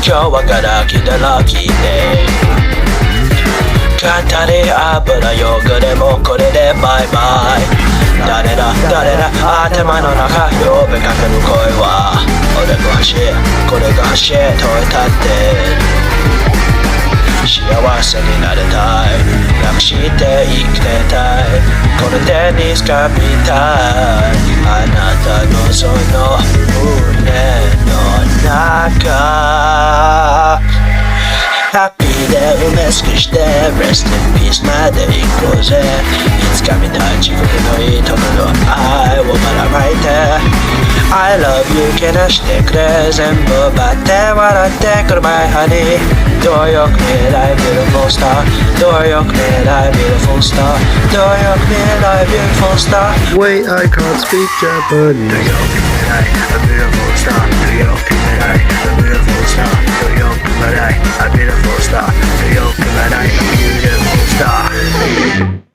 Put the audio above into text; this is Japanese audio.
今日はガラキでラッキーで語り油よぐれもこれでバイバイ誰だ頭の中呼びかける声は俺の橋これが橋へ問いたって幸せになりたいなくして生きてたいこの手に掴みたいあなたのその胸の中ハッピーで埋め尽くして Rest in peace まで行こうぜいつか見たい自分のいいところ愛をばらまいてI love you けなしてくれ全部バって笑ってくるマイハニーどうよく見ない beautiful star どうよく見ない beautiful star どうよく見ない beautiful star Wait, I can't speak Japanese. どうよく見ない a beautiful star どうよく見ない a beautiful star どうよく見ない a beautiful star どうよく見ない a beautiful star